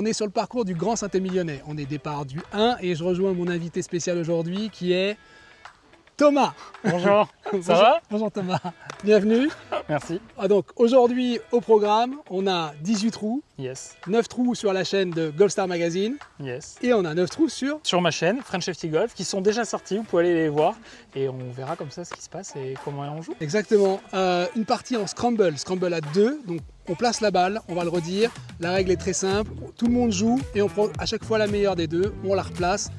On est sur le parcours du Grand Saint-Émilionnais. On est départ du 1 et je rejoins mon invité spécial aujourd'hui qui est Thomas. Bonjour, ça va? Bonjour Thomas, bienvenue. Merci. Donc aujourd'hui au programme, on a 18 trous, Yes, 9 trous sur la chaîne de Golfstar Magazine yes. et on a 9 trous sur... Sur ma chaîne, French FT Golf, qui sont déjà sortis, vous pouvez aller les voir et on verra comme ça ce qui se passe et comment on joue. Exactement, une partie en scramble à 2, donc on place la balle, on va le redire, la règle est très simple, tout le monde joue et on prend à chaque fois la meilleure des deux, on la replace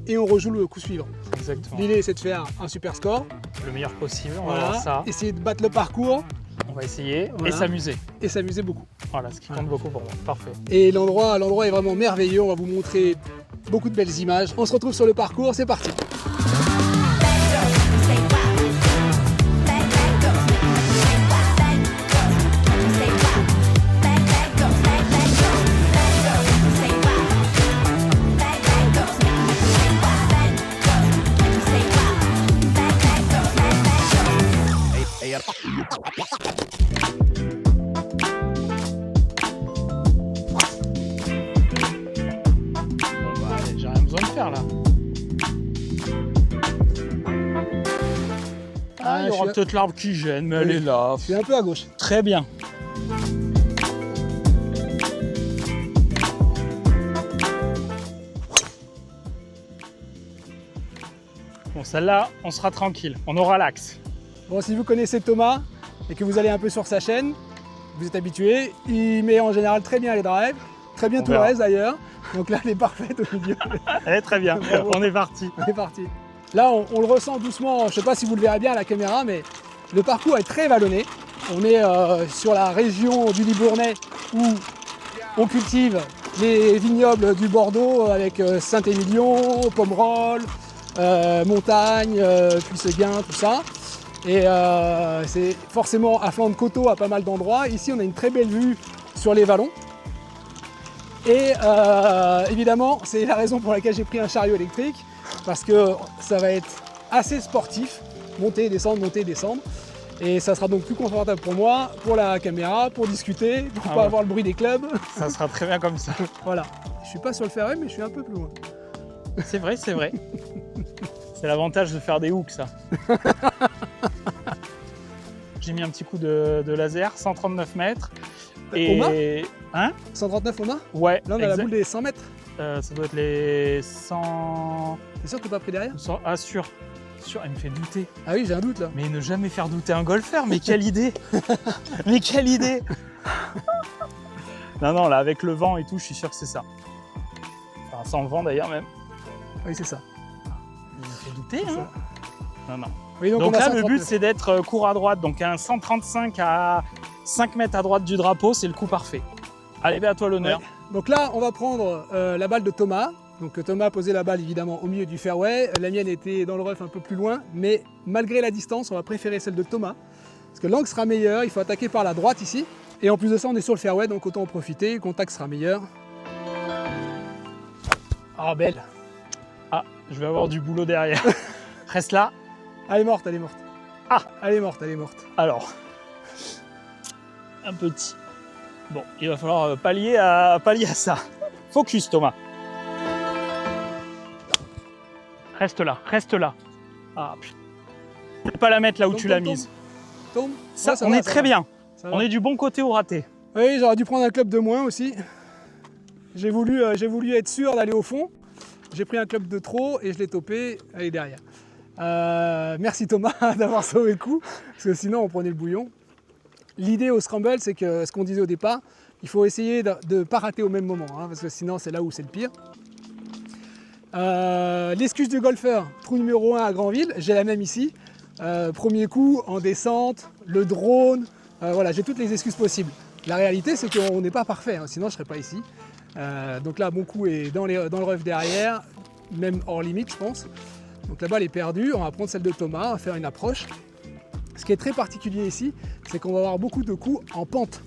et on rejoue le coup suivant. Exactement. L'idée c'est de faire un super score, Le meilleur possible, on va voir ça. essayer de battre le parcours On va essayer Voilà. et s'amuser. et s'amuser beaucoup. Voilà, ce qui compte beaucoup pour moi. Parfait. Et l'endroit est vraiment merveilleux, on va vous montrer beaucoup de belles images. On se retrouve sur le parcours, c'est parti. Bon bah, j'ai rien besoin de faire là. Il y je aura suis- peut-être l'arbre qui gêne, mais Oui. elle est là. Je suis un peu à gauche. Très bien. Bon, celle-là, on sera tranquille, on aura l'axe. Bon, si vous connaissez Thomas et que vous allez un peu sur sa chaîne, vous êtes habitué, il met en général très bien les drives, très bien On tout le verra. reste d'ailleurs. Donc là, elle est parfaite au milieu. Eh, très bien, Bravo. on est parti. On est parti. Là, on le ressent doucement, je ne sais pas si vous le verrez bien à la caméra, mais le parcours est très vallonné. On est sur la région du Libournais où on cultive les vignobles du Bordeaux avec Saint-Émilion, Pomerol, Montagne, Puisseguin, tout ça. Et c'est forcément à flanc de coteau à pas mal d'endroits. Ici, on a une très belle vue sur les vallons. Et évidemment, c'est la raison pour laquelle j'ai pris un chariot électrique, parce que ça va être assez sportif, monter, descendre, et ça sera donc plus confortable pour moi, pour la caméra, pour discuter, pour pas ouais. avoir le bruit des clubs. Ça sera très bien comme ça. Voilà. Je suis pas sur le fairway, mais je suis un peu plus loin. C'est vrai, c'est vrai. C'est l'avantage de faire des hooks, ça. J'ai mis un petit coup de laser, 139 mètres. Au mât Hein? 139 au mât? Ouais. Là, on a la exact. boule des 100 mètres. Ça doit être les 100... T'es sûr que t'es pas pris derrière? Ah, sûr. Elle me fait douter. Ah oui, j'ai un doute là. Mais ne jamais faire douter un golfeur, mais quelle idée. Mais quelle idée. Non, là, avec le vent et tout, je suis sûr que c'est ça. Enfin, sans le vent d'ailleurs même. Oui, c'est ça. Il me fait douter, C'est hein. ça. Non. Oui, Donc on a là, le 139. but, c'est d'être court à droite. Donc un 135 à 5 mètres à droite du drapeau, c'est le coup parfait. Allez, à toi l'honneur. Ouais. Donc là, on va prendre la balle de Thomas. Donc Thomas a posé la balle évidemment au milieu du fairway. La mienne était dans le rough un peu plus loin, mais malgré la distance, on va préférer celle de Thomas. Parce que l'angle sera meilleur, il faut attaquer par la droite ici. Et en plus de ça, on est sur le fairway, donc autant en profiter, le contact sera meilleur. Ah, belle. Ah, je vais avoir du boulot derrière. Reste là. Elle est morte, elle est morte. Ah. Elle est morte, elle est morte. Alors, un petit. Bon, il va falloir pallier à ça. Focus, Thomas. Reste là. Ah, putain. Je vais pas la mettre là où Tombe, tu l'as tombe, mise. Tombe. Ça, Ouais, ça on va, est ça très va. bien. Ça va. On est du bon côté au raté. Oui, j'aurais dû prendre un club de moins aussi. J'ai voulu être sûr d'aller au fond. J'ai pris un club de trop et je l'ai topé. Elle est derrière. Merci Thomas d'avoir sauvé le coup, parce que sinon on prenait le bouillon. L'idée au scramble, c'est que ce qu'on disait au départ, il faut essayer de ne pas rater au même moment, hein, parce que sinon c'est là où c'est le pire. L'excuse du golfeur, trou numéro 1 à Granville, j'ai la même ici. Premier coup en descente, le drone, voilà, j'ai toutes les excuses possibles. La réalité, c'est qu'on n'est pas parfait, hein, sinon je ne serais pas ici. Donc là, mon coup est dans le rough derrière, même hors limite, je pense. Donc la balle est perdue, on va prendre celle de Thomas, on va faire une approche. Ce qui est très particulier ici, c'est qu'on va avoir beaucoup de coups en pente.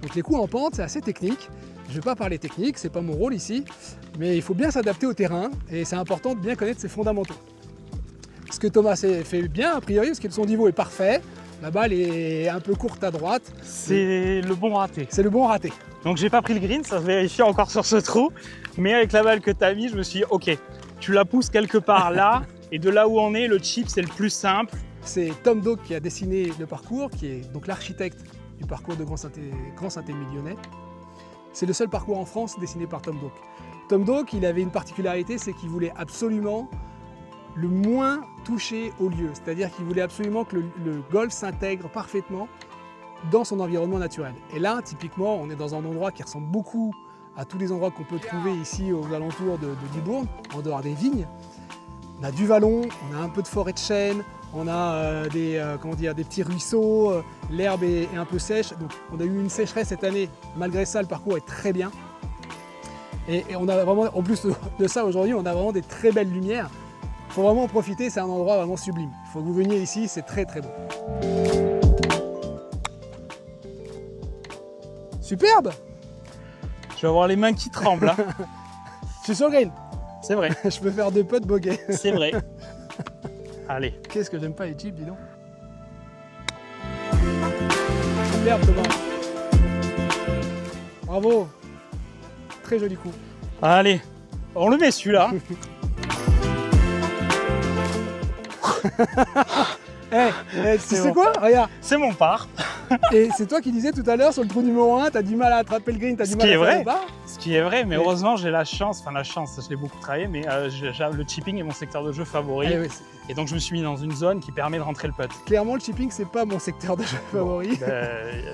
Donc les coups en pente, c'est assez technique. Je ne vais pas parler technique, c'est pas mon rôle ici, mais il faut bien s'adapter au terrain et c'est important de bien connaître ses fondamentaux. Ce que Thomas fait bien a priori, parce que son niveau est parfait, La balle est un peu courte à droite. C'est le bon raté. C'est le bon raté. Donc j'ai pas pris le green, ça se vérifie encore sur ce trou. Mais avec la balle que tu as mis, je me suis dit, ok, tu la pousses quelque part là. Et de là où on est, le chip, c'est le plus simple. C'est Tom Doak qui a dessiné le parcours, qui est donc l'architecte du parcours de Grand Saint-Émile lyonnais. C'est le seul parcours en France dessiné par Tom Doak. Tom Doak, il avait une particularité, c'est qu'il voulait absolument le moins toucher au lieu. C'est-à-dire qu'il voulait absolument que le golf s'intègre parfaitement dans son environnement naturel. Et là, typiquement, on est dans un endroit qui ressemble beaucoup à tous les endroits qu'on peut trouver ici aux alentours de Libourne, en dehors des vignes. On a du vallon, on a un peu de forêt de chênes, on a des petits ruisseaux, l'herbe est un peu sèche. Donc on a eu une sécheresse cette année, malgré ça le parcours est très bien. Et on a vraiment, en plus de ça aujourd'hui, on a vraiment des très belles lumières. Il faut vraiment en profiter, c'est un endroit vraiment sublime. Il faut que vous veniez ici, c'est très très beau. Superbe! Je vais avoir les mains qui tremblent là. Je suis sur le green. C'est vrai, Je peux faire 2 putts bogey. c'est vrai. Allez. Qu'est-ce que j'aime pas les chips, dis donc. Superbe Thomas. Bravo. Très joli coup. Allez, on le met celui-là. Tu sais bon. quoi? Regarde. C'est mon part. Et c'est toi qui disais tout à l'heure sur le trou numéro 1, t'as du mal à attraper le green, t'as du mal à faire le bar. Ce qui est vrai, mais Oui. heureusement j'ai la chance, je l'ai beaucoup travaillé, mais le chipping est mon secteur de jeu favori. Eh oui, Et donc je me suis mis dans une zone qui permet de rentrer le putt. clairement, le chipping, c'est pas mon secteur de jeu favori.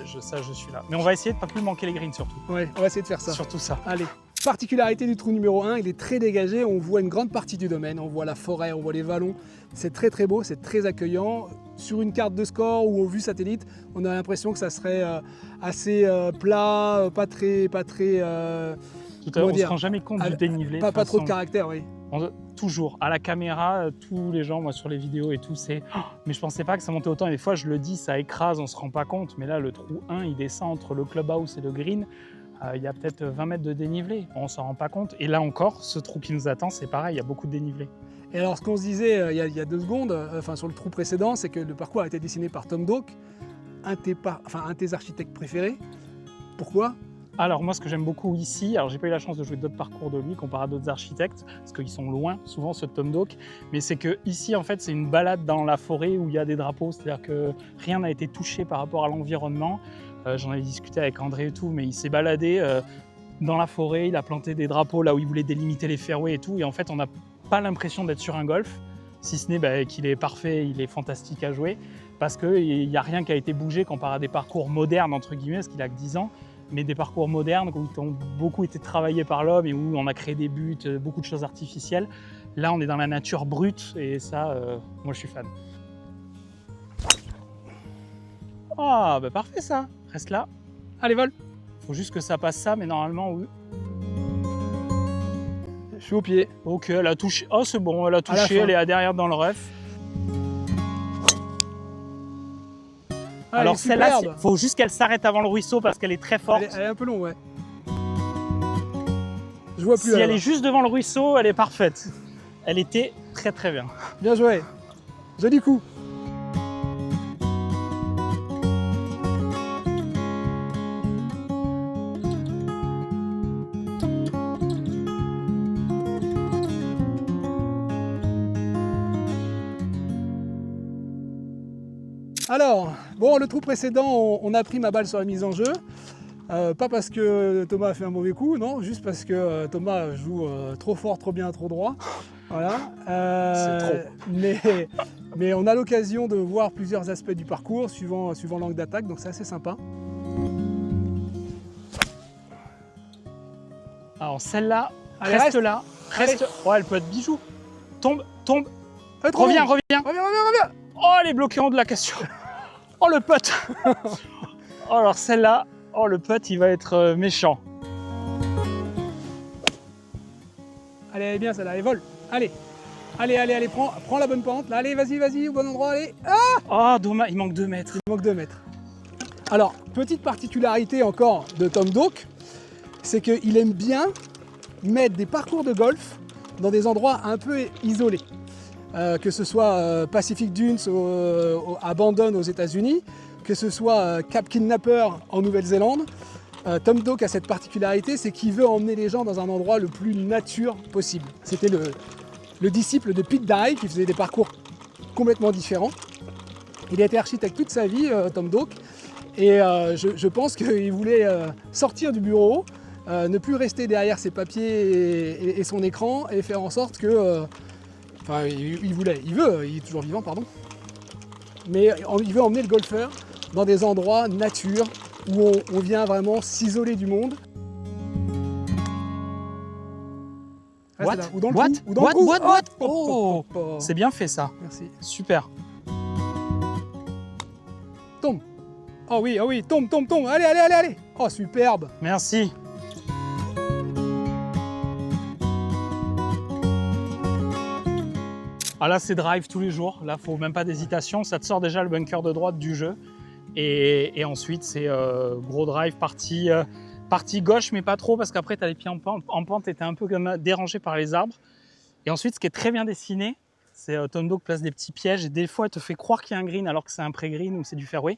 Je suis là. Mais on va essayer de pas plus manquer les greens surtout. Ouais, on va essayer de faire ça. Surtout ça. Allez. Particularité du trou numéro 1, il est très dégagé, on voit une grande partie du domaine, on voit la forêt, on voit les vallons. C'est très très beau, c'est très accueillant. Sur une carte de score ou au vue satellite, on a l'impression que ça serait assez plat, pas très Tout à comment l'heure, on se dire, rend jamais compte du dénivelé. pas trop de façon. caractère, oui. Toujours, à la caméra, tous les gens, moi sur les vidéos et tout, c'est oh, mais je pensais pas que ça montait autant. Et des fois, je le dis, ça écrase, on se rend pas compte. Mais là, le trou 1, il descend entre le clubhouse et le green. Il y a peut-être 20 mètres de dénivelé, on s'en rend pas compte. Et là encore, ce trou qui nous attend, c'est pareil, il y a beaucoup de dénivelé. Et alors, ce qu'on se disait il y a 2 secondes, sur le trou précédent, c'est que le parcours a été dessiné par Tom Doak, un de tes architectes préférés. Pourquoi? Alors moi, ce que j'aime beaucoup ici, alors j'ai pas eu la chance de jouer d'autres parcours de lui comparé à d'autres architectes, parce qu'ils sont loin, souvent ceux de Tom Doak, mais c'est que ici en fait c'est une balade dans la forêt où il y a des drapeaux, c'est-à-dire que rien n'a été touché par rapport à l'environnement. J'en avais discuté avec André et tout, mais il s'est baladé dans la forêt, il a planté des drapeaux là où il voulait délimiter les fairways et tout, et en fait on n'a pas l'impression d'être sur un golf, si ce n'est qu'il est parfait, il est fantastique à jouer, parce qu'il n'y a rien qui a été bougé comparé à des parcours modernes, entre guillemets, parce qu'il a que 10 ans, mais des parcours modernes qui ont beaucoup été travaillés par l'homme et où on a créé des buts, beaucoup de choses artificielles. Là, on est dans la nature brute et ça, moi, je suis fan. Ah, bah parfait ça. Reste là. Allez, vol. Faut juste que ça passe ça, mais normalement, oui. Je suis au pied. Ok, elle a touché. Oh, c'est bon, elle a la touché, fin. elle est à derrière dans le ref. Ah, Alors elle est celle-là, superbe. il faut juste qu'elle s'arrête avant le ruisseau parce qu'elle est très forte. Elle est un peu longue, ouais. Je vois plus. Si elle alors. est juste devant le ruisseau, elle est parfaite. Elle était très très bien. Bien joué. Joli coup. Alors, bon, le trou précédent, on a pris ma balle sur la mise en jeu. Pas parce que Thomas a fait un mauvais coup, non, juste parce que Thomas joue trop fort, trop bien, trop droit. Voilà. C'est trop. Mais on a l'occasion de voir plusieurs aspects du parcours suivant l'angle d'attaque, donc c'est assez sympa. Alors celle-là, Allez, reste reste. là. Reste. Oh, elle peut être bijou. Tombe, tombe. Trop Reviens, long. reviens. Reviens. Oh, elle est bloquée en haut de la cassure. Oh, le putt. Oh, alors celle-là, oh, le putt, il va être méchant. Allez, elle est bien celle-là, elle vole. Allez, prends la bonne pente. Là, allez, vas-y, au bon endroit, allez. Ah, Oh, dommage, il manque 2 mètres. il manque 2 mètres. Alors, petite particularité encore de Tom Doak, c'est qu'il aime bien mettre des parcours de golf dans des endroits un peu isolés. que ce soit Pacific Dunes à Bandon aux États-Unis, que ce soit Cap Kidnapper en Nouvelle-Zélande. Tom Doak a cette particularité, c'est qu'il veut emmener les gens dans un endroit le plus nature possible. C'était le disciple de Pete Dye qui faisait des parcours complètement différents. Il a été architecte toute sa vie, Tom Doak, et je pense qu'il voulait sortir du bureau, ne plus rester derrière ses papiers et son écran, et faire en sorte que... Enfin, il est toujours vivant, pardon. Mais il veut emmener le golfeur dans des endroits nature, où on vient vraiment s'isoler du monde. What? Là, ou dans le What? trou, ou dans le trou. What? Oh, Oh, c'est bien fait ça. Merci. Super. Tombe. Oh oui, tombe. Allez. Oh, superbe. Merci. Ah là, c'est drive tous les jours. Là, faut même pas d'hésitation. Ça te sort déjà le bunker de droite du jeu. Et ensuite, c'est gros drive, partie gauche, mais pas trop, parce qu'après, tu as les pieds en pente et tu es un peu dérangé par les arbres. Et ensuite, ce qui est très bien dessiné, c'est Tom Doak place des petits pièges et des fois, elle te fait croire qu'il y a un green alors que c'est un pré-green ou c'est du fairway.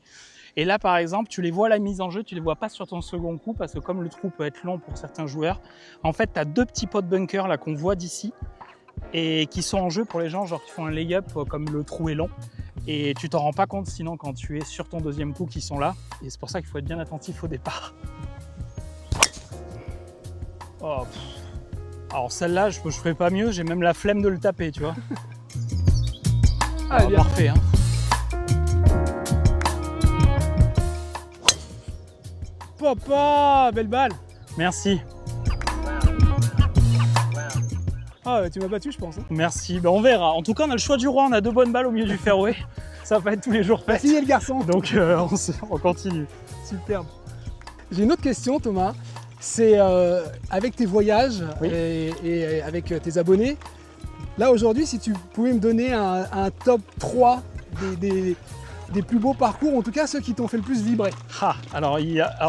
Et là, par exemple, tu les vois à la mise en jeu, tu les vois pas sur ton second coup, parce que comme le trou peut être long pour certains joueurs, en fait, tu as deux petits pots de bunker là qu'on voit d'ici et qui sont en jeu pour les gens, genre qui font un lay-up comme le trou est long. Et tu t'en rends pas compte sinon quand tu es sur ton deuxième coup qu'ils sont là. Et c'est pour ça qu'il faut être bien attentif au départ. Oh, alors celle-là, je ferais pas mieux, j'ai même la flemme de le taper, tu vois. Ah, bien. Parfait, hein. Papa, belle balle. Merci. Ah, tu m'as battu, je pense. Hein. Merci, on verra. En tout cas, on a le choix du roi, on a 2 bonnes balles au milieu du fairway. Ça va pas être tous les jours fait. Signé le garçon. Donc on continue. Superbe. J'ai une autre question, Thomas. C'est avec tes voyages et avec tes abonnés. Là, aujourd'hui, si tu pouvais me donner un top 3 des plus beaux parcours, en tout cas ceux qui t'ont fait le plus vibrer. Alors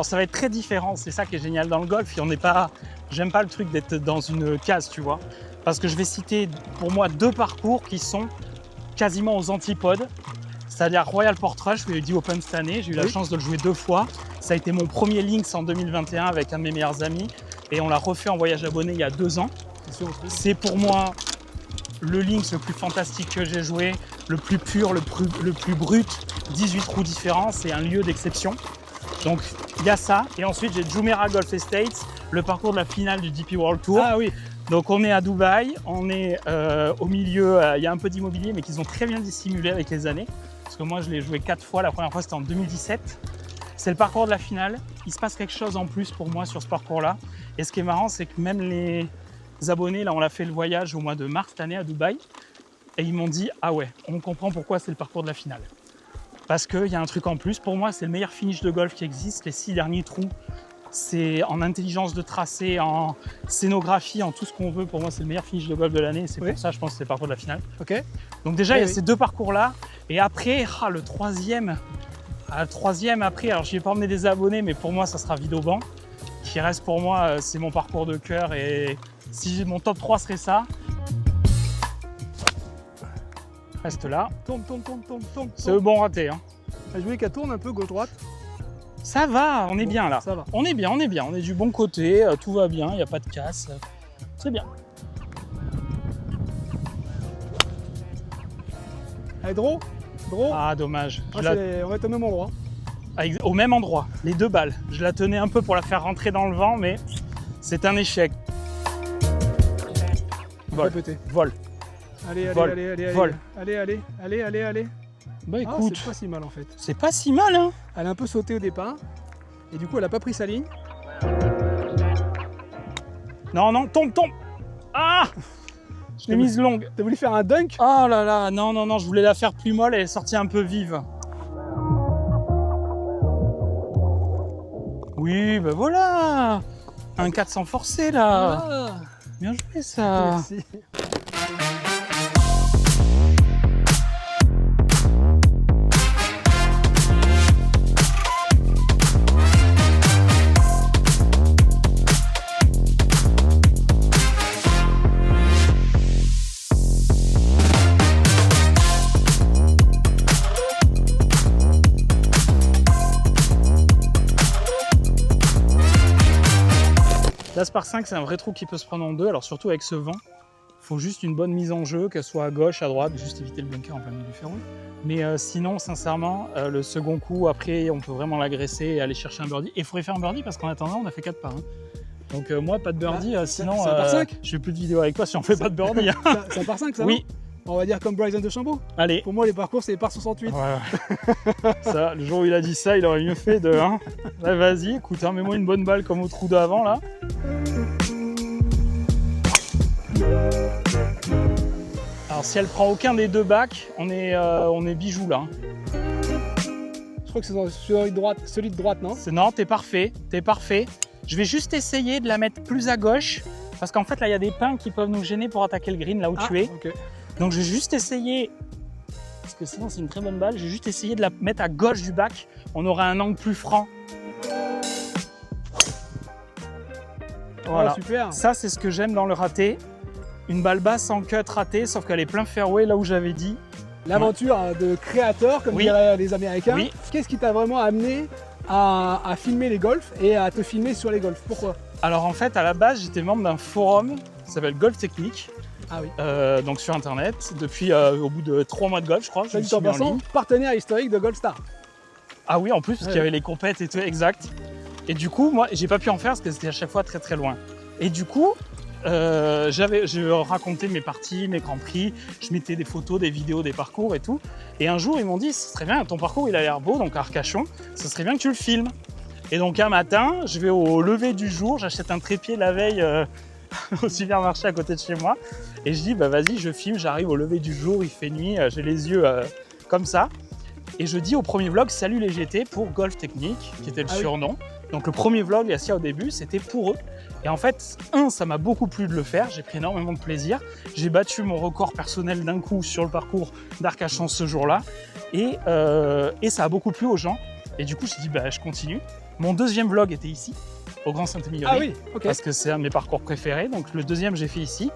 ça va être très différent, c'est ça qui est génial dans le golf. J'aime pas le truc d'être dans une case, tu vois. Parce que je vais citer pour moi 2 parcours qui sont quasiment aux antipodes. C'est-à-dire Royal Portrush, je l'ai dit Open cette année, j'ai eu la chance de le jouer 2 fois. Ça a été mon premier Links en 2021 avec un de mes meilleurs amis et on l'a refait en voyage abonné il y a 2 ans. C'est pour moi le Links le plus fantastique que j'ai joué, le plus pur, le plus brut, 18 trous différents, c'est un lieu d'exception. Donc il y a ça, et ensuite j'ai Jumeirah Golf Estates, le parcours de la finale du DP World Tour. Ah oui. Donc on est à Dubaï, on est au milieu, il y a un peu d'immobilier mais qu'ils ont très bien dissimulé avec les années. Parce que moi je l'ai joué 4 fois, la première fois c'était en 2017. C'est le parcours de la finale, il se passe quelque chose en plus pour moi sur ce parcours-là. Et ce qui est marrant, c'est que même les abonnés, là on a fait le voyage au mois de mars cette année à Dubaï, et ils m'ont dit « Ah ouais, on comprend pourquoi c'est le parcours de la finale ». Parce qu'il y a un truc en plus, pour moi c'est le meilleur finish de golf qui existe, les 6 derniers trous. C'est en intelligence de tracé, en scénographie, en tout ce qu'on veut. Pour moi, c'est le meilleur finish de golf de l'année. Et c'est pour ça, je pense que c'est le parcours de la finale. Ok. Donc déjà, il y a ces 2 parcours-là. Et après, le troisième après, alors je vais pas emmener des abonnés, mais pour moi, ça sera Vidauban. Qui reste pour moi, c'est mon parcours de cœur. Et si mon top 3 serait ça, reste là. Tombe. C'est le bon raté. Hein. Je voulais qu'elle tourne un peu gauche-droite. Ça va, on est bien là. Ça va. On est bien. On est du bon côté, tout va bien, il n'y a pas de casse. C'est bien. Allez, draw. Ah, dommage. On va être au même endroit. Au même endroit, les 2 balles. Je la tenais un peu pour la faire rentrer dans le vent, mais c'est un échec. Vol. Vol. Allez. Vol. Allez. Bah Ah, écoute, c'est pas si mal en fait. c'est pas si mal, hein. Elle a un peu sauté au départ. Et du coup, elle a pas pris sa ligne. Non, tombe. Ah, je l'ai mise longue. T'as voulu faire un dunk? Oh là là, non, je voulais la faire plus molle, elle est sortie un peu vive. Oui, ben voilà. Un 400 forcé là. Ah, Bien joué ça. merci. par 5, c'est un vrai trou qui peut se prendre en deux. Alors surtout avec ce vent, il faut juste une bonne mise en jeu, qu'elle soit à gauche, à droite, juste éviter le bunker en plein milieu du fairway. Mais sinon, sincèrement, le second coup, après, on peut vraiment l'agresser et aller chercher un birdie. Et il faudrait faire un birdie parce qu'en attendant, on a fait 4 pas. Hein. Donc moi, pas de birdie, sinon ça part 5 je fais plus de vidéos avec toi si on fait pas de birdie. Hein. Ça part 5, ça? Oui. On va dire comme Bryson DeChambeau. Allez. Pour moi, les parcours, c'est les par 68. Ouais. Ça, le jour où il a dit ça, il aurait mieux fait de... Hein. Là, vas-y, écoute, hein, mets-moi une bonne balle comme au trou d'avant, là. Alors, si elle prend aucun des deux bacs, on est bijou, là. Je crois que c'est celui de droite, non? Non, t'es parfait, t'es parfait. Je vais juste essayer de la mettre plus à gauche, parce qu'en fait, là, il y a des pins qui peuvent nous gêner pour attaquer le green, là où tu es. Okay. Donc, je vais juste essayer, parce que sinon, c'est une très bonne balle, je vais juste essayer de la mettre à gauche du bac. On aura un angle plus franc. Voilà. Oh, super. Ça, c'est ce que j'aime dans le raté. Une balle basse en cut ratée, sauf qu'elle est plein fairway, là où j'avais dit. L'aventure de créateur, comme diraient les Américains. Oui. Qu'est-ce qui t'a vraiment amené à filmer les golfs et à te filmer sur les golfs? Pourquoi? Alors en fait, à la base, j'étais membre d'un forum qui s'appelle Golf Technique. Ah oui. Donc sur internet, depuis au bout de 3 mois de golf, je crois. Je me suis mis en ligne. Partenaire historique de Goldstar. Ah oui, en plus, parce qu'il y avait les compètes et tout, exact. Et du coup, moi, j'ai pas pu en faire parce que c'était à chaque fois très très loin. Et du coup, je racontais mes parties, mes grands prix, je mettais des photos, des vidéos, des parcours et tout. Et un jour, ils m'ont dit, ce serait bien, ton parcours il a l'air beau, donc à Arcachon, ce serait bien que tu le filmes. Et donc un matin, je vais au lever du jour, j'achète un trépied la veille au supermarché à côté de chez moi. Et je dis, bah vas-y, je filme, j'arrive au lever du jour, il fait nuit, j'ai les yeux comme ça. Et je dis au premier vlog, salut les GT pour Golf Technique, qui était le surnom. Donc le premier vlog, il y a ça au début, c'était pour eux. Et en fait, ça m'a beaucoup plu de le faire, j'ai pris énormément de plaisir. J'ai battu mon record personnel d'un coup sur le parcours d'Arcachon ce jour-là. Et ça a beaucoup plu aux gens. Et du coup, je me suis dit, bah, je continue. Mon deuxième vlog était ici, au Grand Saint-Émilion. Ah oui, ok. Parce que c'est un de mes parcours préférés. Donc le deuxième, j'ai fait ici.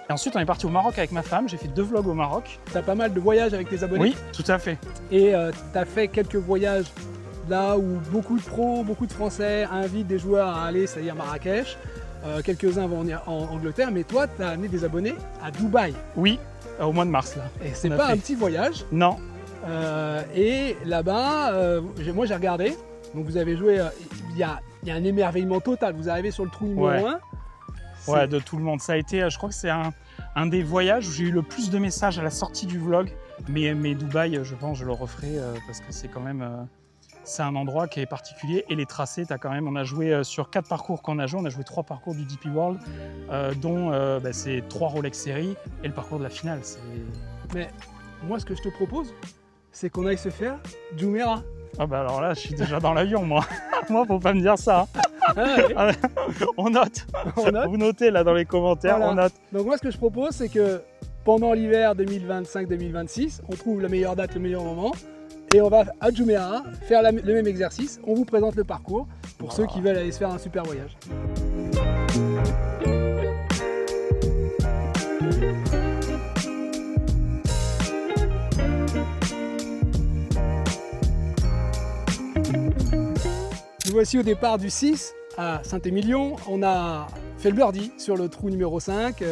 Et ensuite, on est parti au Maroc avec ma femme. J'ai fait 2 vlogs au Maroc. Tu as pas mal de voyages avec tes abonnés? Oui, tout à fait. Et tu as fait quelques voyages là où beaucoup de pros, beaucoup de Français invitent des joueurs à aller, c'est-à-dire Marrakech. Quelques-uns vont en Angleterre, mais toi, tu as amené des abonnés à Dubaï. Oui, au mois de mars, là. Et c'est pas un petit voyage. Non. Et là-bas, moi j'ai regardé, donc vous avez joué, il y a un émerveillement total. Vous arrivez sur le trou numéro 1. Ouais, de tout le monde. Ça a été, je crois que c'est un des voyages où j'ai eu le plus de messages à la sortie du vlog. Mais Dubaï, je pense, je le referai parce que c'est quand même... c'est un endroit qui est particulier et les tracés, on a joué sur 4 parcours qu'on a joué, on a joué 3 parcours du DP World, dont c'est 3 Rolex Series et le parcours de la finale. Mais moi, ce que je te propose, c'est qu'on aille se faire Jumeirah. Ah bah alors là, je suis déjà dans l'avion, moi. Moi, faut pas me dire ça. Hein. On note. Vous notez là dans les commentaires, voilà. On note. Donc moi, ce que je propose, c'est que pendant l'hiver 2025-2026, on trouve la meilleure date, le meilleur moment. Et on va à Jumeirah faire le même exercice. On vous présente le parcours pour ceux qui veulent aller se faire un super voyage. Nous voici au départ du 6 à Saint-Émilion. On a fait le birdie sur le trou numéro 5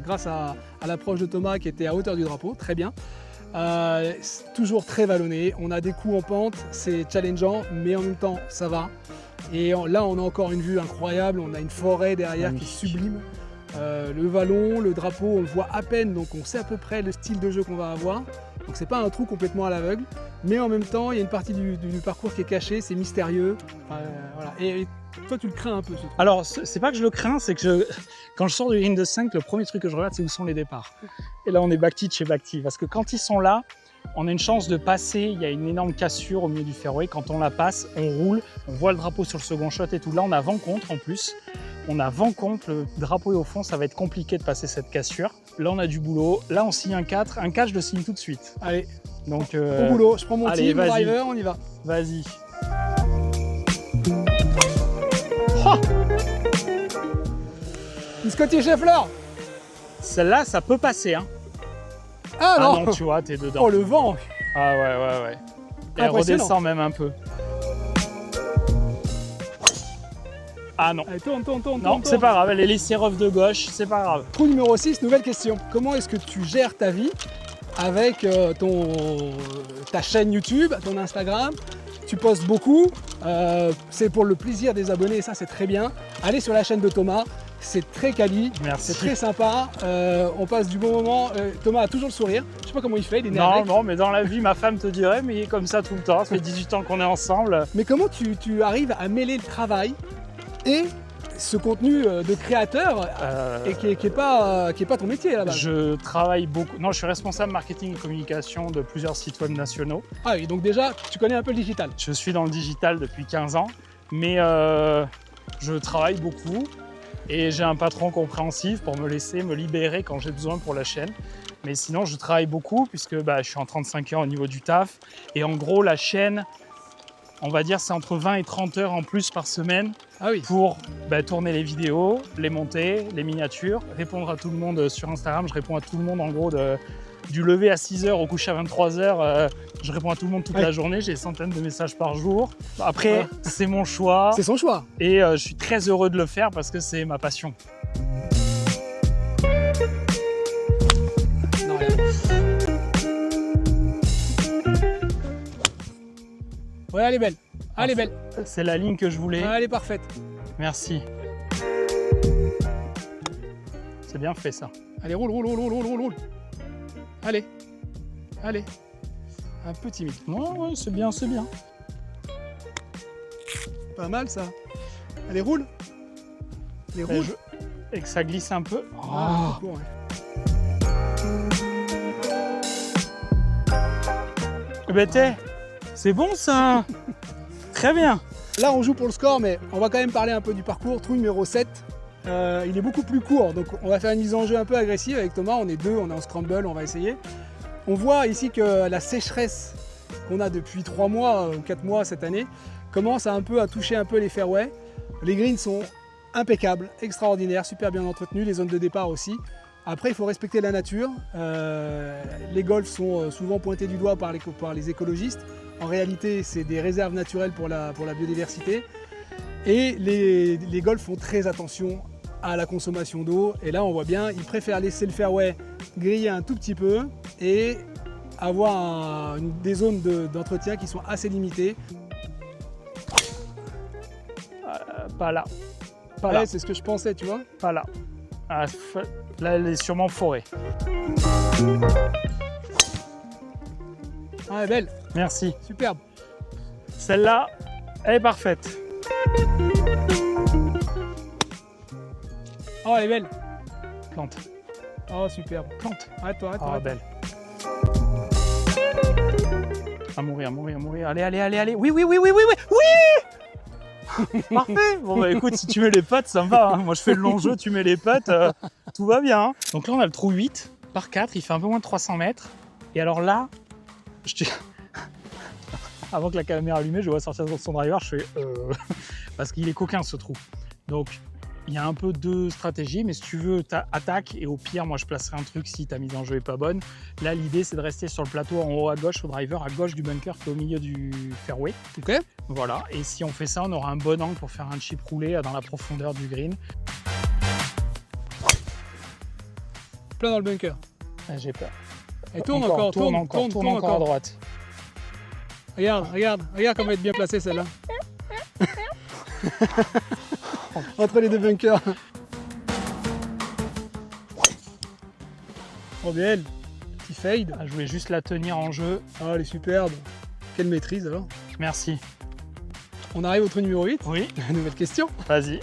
grâce à l'approche de Thomas qui était à hauteur du drapeau. Très bien. Toujours très vallonné, on a des coups en pente, c'est challengeant, mais en même temps ça va. Et là on a encore une vue incroyable, on a une forêt derrière qui est sublime. Le vallon, le drapeau, on le voit à peine, donc on sait à peu près le style de jeu qu'on va avoir. Donc c'est pas un trou complètement à l'aveugle, mais en même temps il y a une partie du parcours qui est cachée, c'est mystérieux. Voilà. Et toi tu le crains un peu ce trou. Alors c'est pas que je le crains, c'est que quand je sors du green de 5, le premier truc que je regarde c'est où sont les départs. Et là on est backtee de chez backtee, parce que quand ils sont là, on a une chance de passer, il y a une énorme cassure au milieu du fairway, quand on la passe, on roule, on voit le drapeau sur le second shot et tout. Là on a vent contre en plus, on a vent contre, le drapeau est au fond, ça va être compliqué de passer cette cassure. Là on a du boulot, là on signe un 4 je le signe tout de suite. Allez, donc au boulot, je prends mon team, driver, on y va. Vas-y. Oh, une Scotty Scheffler. Celle-là, ça peut passer, hein. Ah non, tu vois, t'es dedans. Oh, le vent. Ah ouais. Et elle redescend même un peu. Ah non. Allez, tourne. Non, c'est pas grave, elle est laissée ref de gauche, c'est pas grave. Trou numéro 6, nouvelle question. Comment est-ce que tu gères ta vie avec ta chaîne YouTube, ton Instagram? Tu postes beaucoup, c'est pour le plaisir des abonnés et ça c'est très bien. Allez sur la chaîne de Thomas, c'est très quali, Merci. c'est très sympa, on passe du bon moment. Thomas a toujours le sourire, je sais pas comment il fait, il est né avec. Non, mais dans la vie, ma femme te dirait, mais il est comme ça tout le temps, ça fait 18 ans qu'on est ensemble. Mais comment tu arrives à mêler le travail et ce contenu de créateur et qui est pas ton métier là-bas? Je travaille beaucoup. Non, je suis responsable marketing et communication de plusieurs sites web nationaux. Ah oui, donc déjà, tu connais un peu le digital. Je suis dans le digital depuis 15 ans, mais je travaille beaucoup et j'ai un patron compréhensif pour me laisser me libérer quand j'ai besoin pour la chaîne. Mais sinon, je travaille beaucoup puisque je suis en 35 heures au niveau du taf. Et en gros, la chaîne, on va dire, c'est entre 20 et 30 heures en plus par semaine. Ah oui. Pour tourner les vidéos, les monter, les miniatures, répondre à tout le monde sur Instagram. Je réponds à tout le monde en gros du lever à 6h au coucher à 23h. Je réponds à tout le monde toute la journée. J'ai des centaines de messages par jour. Après, c'est mon choix. C'est son choix. Et je suis très heureux de le faire parce que c'est ma passion. Non, ouais, elle est belle. Elle est belle. C'est la ligne que je voulais. Elle est parfaite. Merci. C'est bien fait ça. Allez, roule. Allez. Un peu timide. Non, ouais, c'est bien. Pas mal ça. Allez, roule. Et que ça glisse un peu. Ah, bon, ouais. C'est bon ça. Très bien. Là, on joue pour le score, mais on va quand même parler un peu du parcours. Trou numéro 7, il est beaucoup plus court, donc on va faire une mise en jeu un peu agressive avec Thomas. On est deux, on est en scramble, on va essayer. On voit ici que la sécheresse qu'on a depuis 3 mois ou 4 mois cette année commence à toucher un peu les fairways. Les greens sont impeccables, extraordinaires, super bien entretenus, les zones de départ aussi. Après, il faut respecter la nature. Les golfs sont souvent pointés du doigt par les écologistes. En réalité, c'est des réserves naturelles pour la biodiversité. Et les golfs font très attention à la consommation d'eau. Et là, on voit bien, ils préfèrent laisser le fairway griller un tout petit peu et avoir des zones d'entretien qui sont assez limitées. Pas là. Ouais, c'est ce que je pensais, tu vois. Pas là. Ah, là, elle est sûrement forêt. Ah, elle est belle. Merci. Superbe. Celle-là, elle est parfaite. Oh, elle est belle. Plante. Oh, superbe. Plante. Arrête-toi. Oh, belle. À mourir. Allez. Oui. Parfait. Bon écoute, si tu mets les potes, ça me va. Hein. Moi je fais le long jeu, tu mets les potes, tout va bien. Hein. Donc là on a le trou 8 par 4, il fait un peu moins de 300 mètres. Et alors là, avant que la caméra allumée, je vois sortir son driver, je fais parce qu'il est coquin ce trou. Donc il y a un peu deux stratégies, mais si tu veux, attaque et au pire, moi je placerai un truc si ta mise en jeu est pas bonne. Là, l'idée c'est de rester sur le plateau en haut à gauche, au driver à gauche du bunker qui est au milieu du fairway. Ok. Voilà, et si on fait ça, on aura un bon angle pour faire un chip roulé dans la profondeur du green. Plein dans le bunker. Ah, j'ai peur. Et tourne encore à droite. Regarde comment elle est bien placée celle-là. Entre les deux bunkers. Oh belle. Petit fade. Ah, je voulais juste la tenir en jeu. Ah, elle est superbe. Quelle maîtrise alors. Merci. On arrive au trou numéro 8. Oui. Nouvelle question. Vas-y.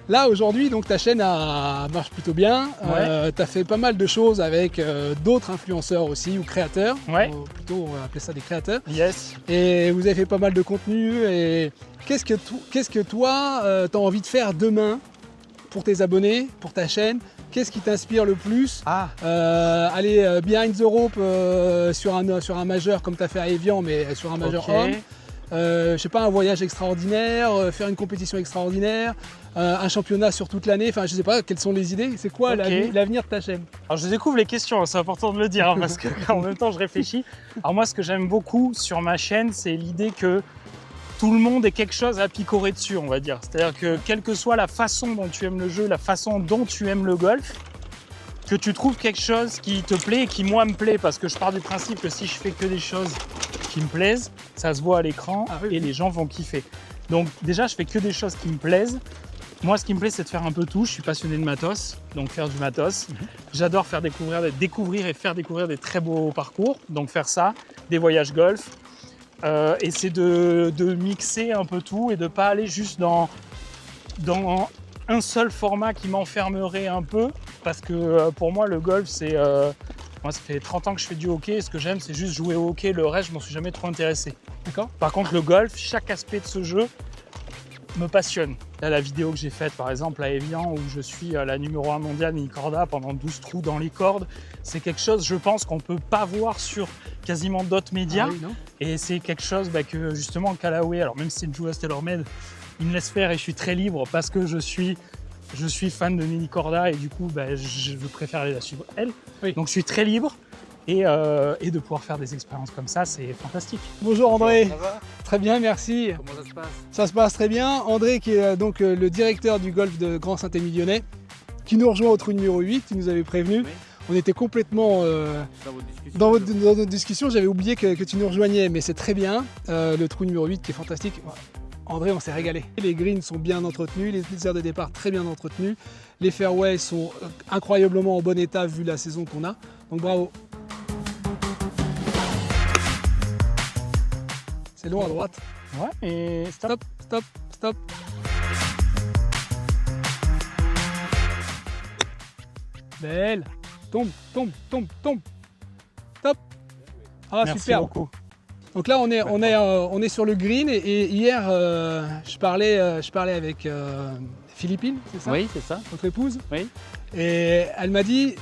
Là aujourd'hui, donc ta chaîne marche plutôt bien. Ouais. Tu as fait pas mal de choses avec d'autres influenceurs aussi ou créateurs. Ouais. Plutôt on va appeler ça des créateurs. Yes. Et vous avez fait pas mal de contenu. Et qu'est-ce que toi tu as envie de faire demain pour tes abonnés, pour ta chaîne? Qu'est-ce qui t'inspire le plus? Aller behind the rope sur un majeur comme tu as fait à Evian, mais sur un majeur homme. Je sais pas, un voyage extraordinaire, faire une compétition extraordinaire, un championnat sur toute l'année, enfin je sais pas, quelles sont les idées? C'est quoi l'avenir de ta chaîne? Alors je découvre les questions, c'est important de le dire, hein, parce qu'en même temps je réfléchis. Alors moi ce que j'aime beaucoup sur ma chaîne, c'est l'idée que tout le monde ait quelque chose à picorer dessus, on va dire. C'est-à-dire que quelle que soit la façon dont tu aimes le jeu, la façon dont tu aimes le golf, que tu trouves quelque chose qui te plaît et qui moi me plaît, parce que je pars du principe que si je fais que des choses qui me plaisent, ça se voit à l'écran et les gens vont kiffer. Donc déjà, je fais que des choses qui me plaisent. Moi, ce qui me plaît, c'est de faire un peu tout. Je suis passionné de matos, donc faire du matos. J'adore faire découvrir et faire découvrir des très beaux parcours, donc faire ça, des voyages golf. Et c'est de mixer un peu tout et de ne pas aller juste dans un seul format qui m'enfermerait un peu, parce que pour moi, le golf, c'est... moi, ça fait 30 ans que je fais du hockey et ce que j'aime, c'est juste jouer au hockey. Le reste, je m'en suis jamais trop intéressé. D'accord. Par contre, le golf, chaque aspect de ce jeu me passionne. Là, la vidéo que j'ai faite, par exemple, à Evian, où je suis la numéro 1 mondiale mini corda pendant 12 trous dans les cordes, c'est quelque chose, je pense, qu'on ne peut pas voir sur quasiment d'autres médias. Ah oui, non. Et c'est quelque chose que, justement, Callaway, alors même si c'est une joueuse TaylorMade, il me laisse faire et je suis très libre parce que je suis fan de mini corda et du coup, je préfère aller la suivre elle. Oui. Donc, je suis très libre. Et de pouvoir faire des expériences comme ça, c'est fantastique. Bonjour André. Ça va? Très bien, merci. Comment ça se passe? Ça se passe très bien. André qui est donc le directeur du golf de Grand Saint-Émilionnais, qui nous rejoint au trou numéro 8, tu nous avais prévenu. Oui. On était complètement Dans votre discussion. dans notre discussion, j'avais oublié que tu nous rejoignais, mais c'est très bien. Le trou numéro 8 qui est fantastique. André, on s'est régalé. Les greens sont bien entretenus, les aires de départ très bien entretenues, les fairways sont incroyablement en bon état vu la saison qu'on a. Donc bravo. C'est long à droite. Ouais, et stop. Stop, stop, stop. Belle. Tombe, tombe, tombe, tombe. Top. Ah, Merci super. beaucoup. Donc là, on est sur le green et hier, je parlais avec Philippine, c'est ça? Oui, c'est ça. Votre épouse. Oui. Et elle m'a dit,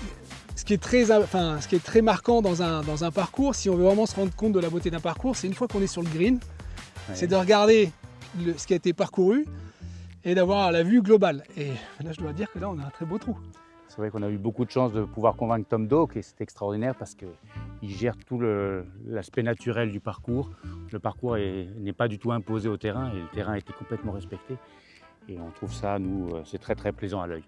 ce qui est très marquant dans un parcours, si on veut vraiment se rendre compte de la beauté d'un parcours, c'est une fois qu'on est sur le green, c'est de regarder ce qui a été parcouru et d'avoir la vue globale. Et là, je dois dire que là, on a un très beau trou. C'est vrai qu'on a eu beaucoup de chance de pouvoir convaincre Tom Doak et c'est extraordinaire parce qu'il gère tout l'aspect naturel du parcours. Le parcours n'est pas du tout imposé au terrain et le terrain a été complètement respecté. Et on trouve ça, nous, c'est très très plaisant à l'œil.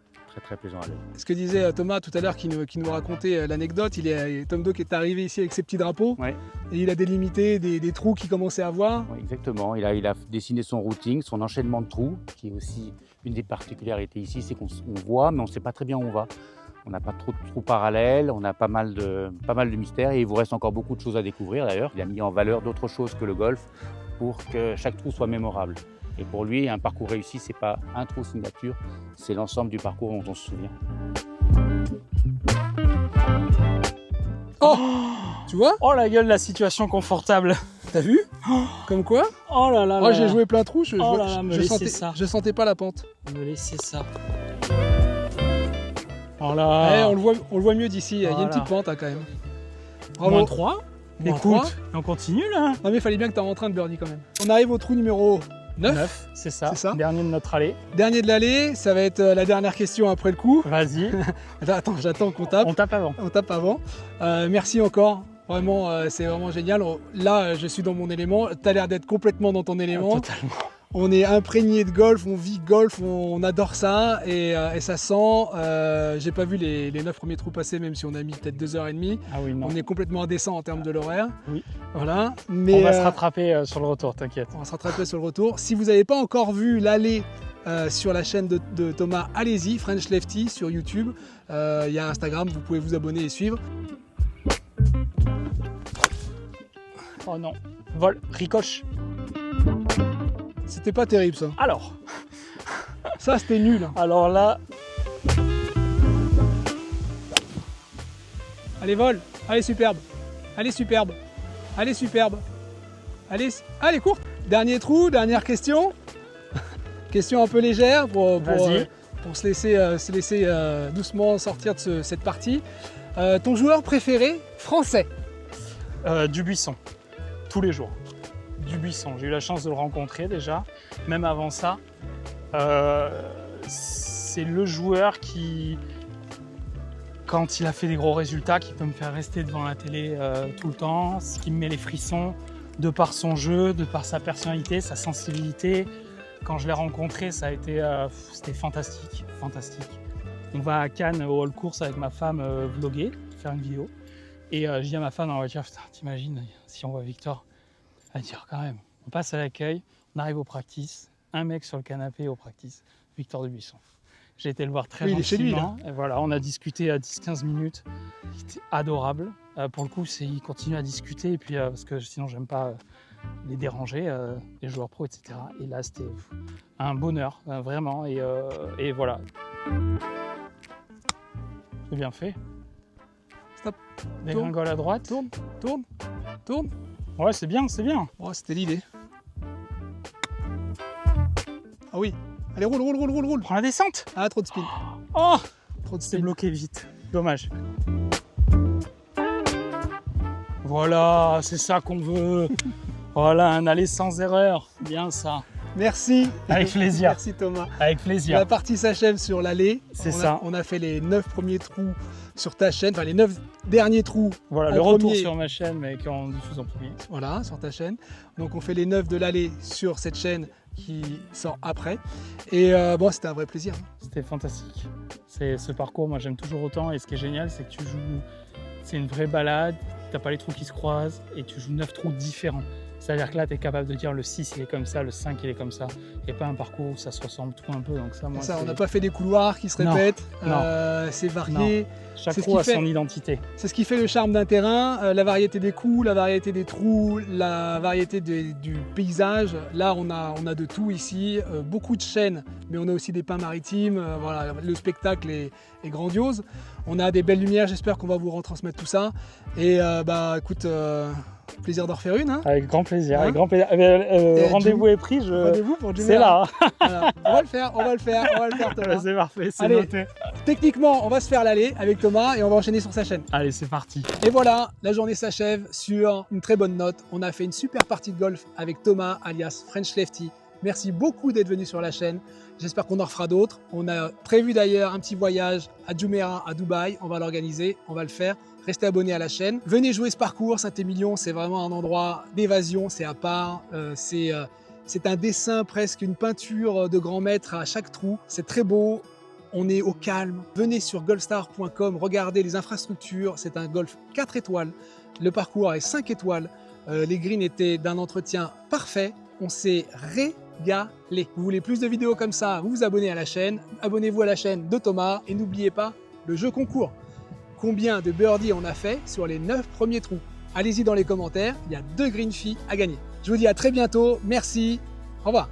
Très plaisant à l'œil. Ce que disait Thomas tout à l'heure qui nous racontait l'anecdote, Tom Doak est arrivé ici avec ses petits drapeaux Ouais. et il a délimité des trous qu'il commençait à voir. Ouais, exactement. Il a dessiné son routing, son enchaînement de trous, qui est aussi une des particularités ici, c'est qu'on voit, mais on ne sait pas très bien où on va. On n'a pas trop de trous parallèles, on a pas mal de mystères et il vous reste encore beaucoup de choses à découvrir d'ailleurs. Il a mis en valeur d'autres choses que le golf pour que chaque trou soit mémorable. Et pour lui, un parcours réussi, c'est pas un trou signature, c'est l'ensemble du parcours dont on se souvient. Oh, tu vois? Oh la gueule, la situation confortable. T'as vu? Comme quoi? Oh là là. Moi, là j'ai là. joué plein de trous, Oh là là, me laissez ça. je sentais pas la pente. Me laisser ça. Oh là. Eh, on le voit mieux d'ici, il y a une Voilà. petite pente hein, quand même. Bravo. Moins 3. Moins Écoute, 3. on continue là. Non mais il fallait bien que tu en rentres un de birdie quand même. On arrive au trou numéro 9. C'est ça. C'est ça. Dernier de notre allée. Dernier de l'allée, ça va être la dernière question après le coup. Vas-y. Attends, j'attends qu'on tape. On tape avant. On tape avant. Merci encore. Vraiment, c'est vraiment génial. Là, je suis dans mon élément. Tu as l'air d'être complètement dans ton élément. Totalement. On est imprégné de golf, on vit golf, on adore ça et ça sent. J'ai pas vu les 9 premiers trous passer, même si on a mis peut-être 2h30. Ah oui, non. On est complètement indécent en termes de l'horaire. Oui. Voilà. On Mais va se rattraper sur le retour, t'inquiète. on va se rattraper sur le retour. Si vous n'avez pas encore vu l'allée sur la chaîne de Thomas, allez-y, French Lefty sur YouTube. Il y a Instagram, vous pouvez vous abonner et suivre. Oh non. Vol, ricoche. C'était pas terrible ça. Alors Ça, c'était nul. là, Allez, vol. Allez, superbe. Allez, superbe. Allez, superbe. Allez, courte. Dernier trou, dernière question. Question un peu légère pour vas-y. se laisser doucement sortir de cette partie. Ton joueur préféré français? Dubuisson. Tous les jours. Dubuisson. J'ai eu la chance de le rencontrer déjà. Même avant ça, c'est le joueur qui, quand il a fait des gros résultats, qui peut me faire rester devant la télé tout le temps, ce qui me met les frissons. de par son jeu, de par sa personnalité, sa sensibilité. Quand je l'ai rencontré, ça a été, c'était fantastique, fantastique. On va à Cannes au hall course avec ma femme vlogger, faire une vidéo. Et je dis à ma femme dans la voiture, putain, t'imagines si on voit Victor? Elle dit, quand même, on passe à l'accueil, on arrive au practice, un mec sur le canapé au practice, Victor Dubuisson. J'ai été le voir très gentiment. Il est chez lui, là. Et voilà, on a discuté à 10-15 minutes. Il était adorable. Pour le coup, il continue à discuter. Et puis, parce que sinon, j'aime pas les déranger, les joueurs pros, etc. Et là, c'était un bonheur, vraiment. Et voilà. C'est bien fait. Stop. Dégringole à droite. Tourne, tourne, tourne. Ouais, c'est bien, c'est bien. Oh, c'était l'idée. Ah oui. Allez, roule, roule, roule, roule, roule. Prends la descente. Ah, trop de spin. Oh, Trop de c'est spin. bloqué vite. Dommage. Voilà, c'est ça qu'on veut. Voilà, un aller sans erreur. Bien ça. Merci. Avec plaisir. Merci Thomas. Avec plaisir. La partie s'achève sur l'allée. C'est ça. On a fait les 9 premiers trous sur ta chaîne, enfin les 9 derniers trous. Voilà, en le retour premier. sur ma chaîne, mais qu'on diffuse en premier. Voilà, sur ta chaîne. Donc on fait les 9 de l'allée sur cette chaîne qui sort après. Et bon, c'était un vrai plaisir. C'était fantastique. C'est ce parcours, moi j'aime toujours autant. Et ce qui est génial, c'est que tu joues, c'est une vraie balade. T'as pas les trous qui se croisent et tu joues 9 trous différents. C'est-à-dire que là, tu es capable de dire le 6 il est comme ça, le 5 il est comme ça. Il n'y a pas un parcours où ça se ressemble tout un peu. Donc ça, moi, On n'a pas fait des couloirs qui se Non, répètent. non. C'est varié. chaque c'est ce trou qui a fait- son identité. C'est ce qui fait le charme d'un terrain, la variété des coups, la variété des trous, la variété du paysage. Là, on a de tout ici, beaucoup de chênes, mais on a aussi des pins maritimes. Voilà, le spectacle est grandiose. On a des belles lumières, j'espère qu'on va vous retransmettre tout ça. Et écoute, plaisir d'en refaire une. Hein. Avec grand plaisir. Hein Avec grand plaisir. Eh bien, Et rendez-vous est pris. Rendez-vous pour Jumera. C'est là. Voilà. On va le faire, on va le faire, Thomas. C'est parfait, c'est Allez. noté. Techniquement, on va se faire l'aller avec Thomas et on va enchaîner sur sa chaîne. Allez, c'est parti. Et voilà, la journée s'achève sur une très bonne note. On a fait une super partie de golf avec Thomas, alias French Lefty. Merci beaucoup d'être venu sur la chaîne. J'espère qu'on en refera d'autres. On a prévu d'ailleurs un petit voyage à Jumeirah, à Dubaï. On va l'organiser, on va le faire. Restez abonnés à la chaîne. Venez jouer ce parcours. Saint-Émilion, c'est vraiment un endroit d'évasion. C'est à part. C'est un dessin, presque une peinture de grand maître à chaque trou. C'est très beau. On est au calme. Venez sur golfstar.com, regardez les infrastructures. C'est un golf 4 étoiles. Le parcours est 5 étoiles. Les greens étaient d'un entretien parfait. On s'est régalé. Vous voulez plus de vidéos comme ça, vous vous abonnez à la chaîne. Abonnez-vous à la chaîne de Thomas. Et n'oubliez pas le jeu concours. Combien de birdies on a fait sur les 9 premiers trous? Allez-y dans les commentaires. Il y a 2 green fees à gagner. Je vous dis à très bientôt. Merci. Au revoir.